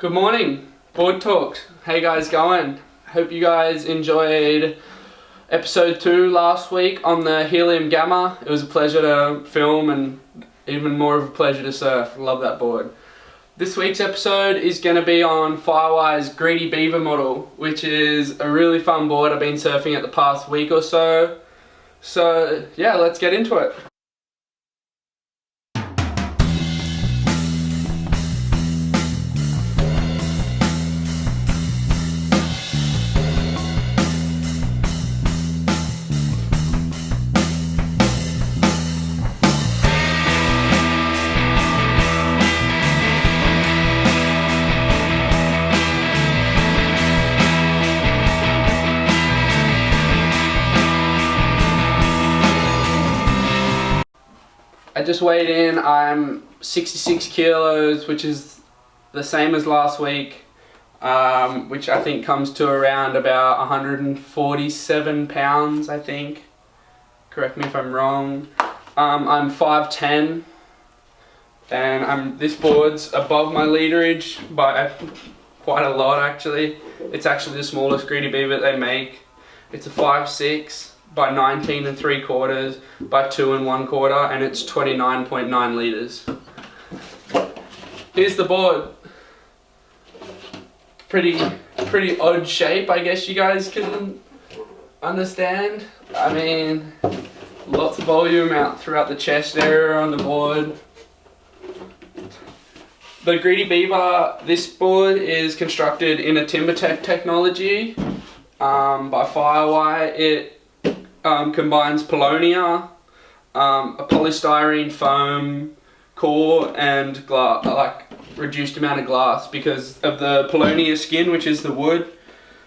Good morning, Board Talks. How you guys going? Hope you guys enjoyed episode 2 last week on the Helium Gamma. It was a pleasure to film and even more of a pleasure to surf. Love that board. This week's episode is going to be on FIREWIRE's Greedy Beaver model, which is a really fun board I've been surfing at the past week or so. So yeah, let's get into it. I just weighed in. I'm 66 kilos, which is the same as last week, which I think comes to around about 147 pounds, I think. Correct me if I'm wrong. I'm 5'10", and this board's above my leaderage by quite a lot actually. It's actually the smallest Greedy Beaver they make. It's a 5'6". by 19 3/4 by 2 1/4, and it's 29.9 litres. Here's the board. Pretty odd shape, I guess you guys can understand. I mean, lots of volume out throughout the chest area on the board. The Greedy Beaver, this board is constructed in a TimberTech technology by FIREWIRE. It combines Polonia, a polystyrene foam core, and glass, like reduced amount of glass because of the Polonia skin, which is the wood.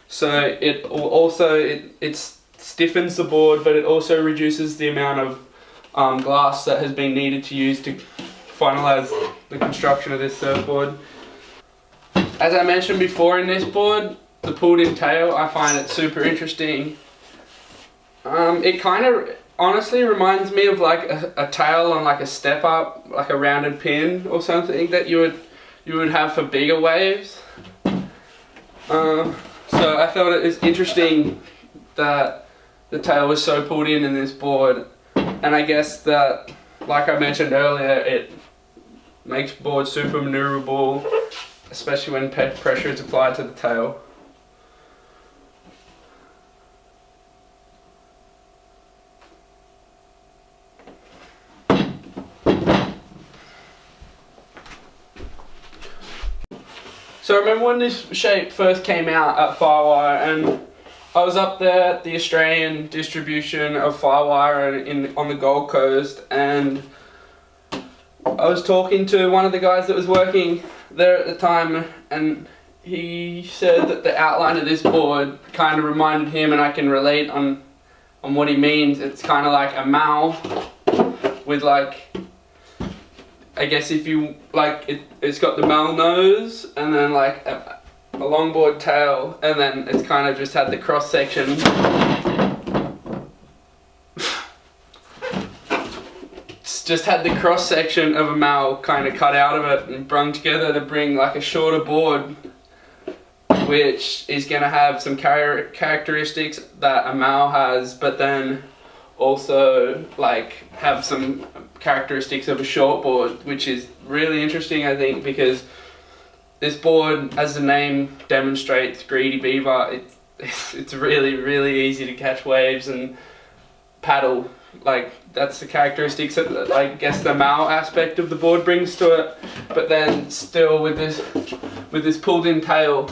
So it also it stiffens the board, but it also reduces the amount of glass that has been needed to use to finalize the construction of this surfboard. As I mentioned before, in this board, the pulled-in tail, I find it super interesting. It kind of honestly reminds me of like a tail on like a step up, like a rounded pin or something that you would have for bigger waves. So I thought it was interesting that the tail was so pulled in this board, and I guess that, like I mentioned earlier, it makes board super maneuverable, especially when pressure is applied to the tail. So I remember when this shape first came out at FIREWIRE, and I was up there at the Australian distribution of FIREWIRE on the Gold Coast, and I was talking to one of the guys that was working there at the time, and he said that the outline of this board kind of reminded him, and I can relate on what he means. It's kind of like a mao with like, I guess if you like, it's got the male nose and then like a longboard tail, and then it's kind of just had the cross section. It's just had the cross section of a male kind of cut out of it and brung together to bring like a shorter board, which is going to have some characteristics that a male has, but then also like have some characteristics of a short board, which is really interesting, I think, because this board, as the name demonstrates, Greedy Beaver, it's really easy to catch waves and paddle. Like, that's the characteristics that I guess the male aspect of the board brings to it, but then still with this pulled in tail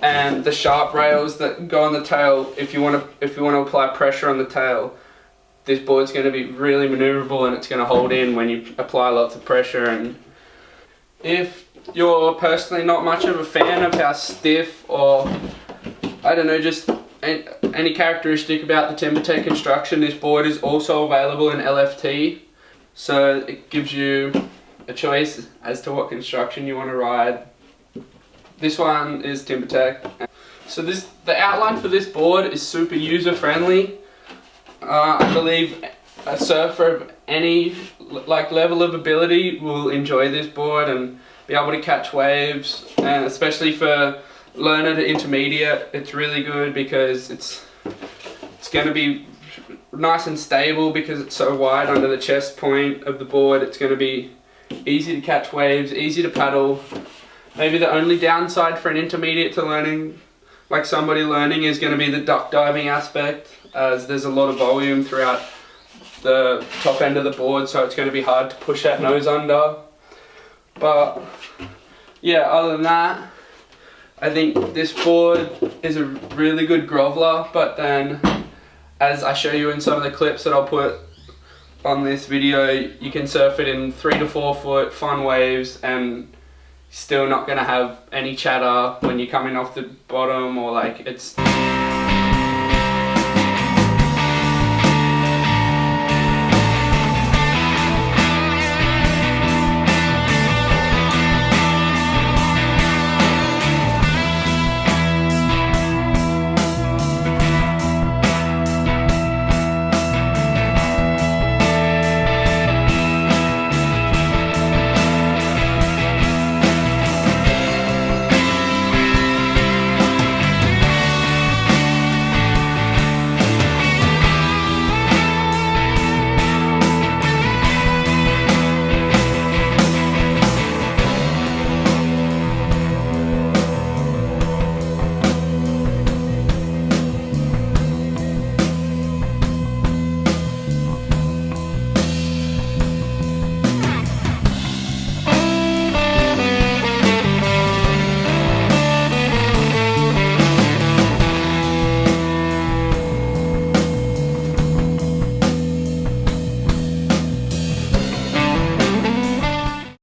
and the sharp rails that go on the tail, if you want to apply pressure on the tail, this board's going to be really maneuverable, and it's going to hold in when you apply lots of pressure. And if you're personally not much of a fan of how stiff, or I don't know, just any characteristic about the TimberTech construction, this board is also available in LFT, so it gives you a choice as to what construction you want to ride. This one is TimberTech. So the outline for this board is super user friendly. I believe a surfer of any like level of ability will enjoy this board, and be able to catch waves, and especially for learner to intermediate, it's really good because it's going to be nice and stable because it's so wide under the chest point of the board. It's going to be easy to catch waves, easy to paddle. Maybe the only downside for an intermediate to learning, like somebody learning, is going to be the duck diving aspect, as there's a lot of volume throughout the top end of the board, so it's going to be hard to push that nose under. But yeah, other than that, I think this board is a really good groveler, but then as I show you in some of the clips that I'll put on this video, you can surf it in 3 to 4 foot fun waves and still not going to have any chatter when you're coming off the bottom, or like it's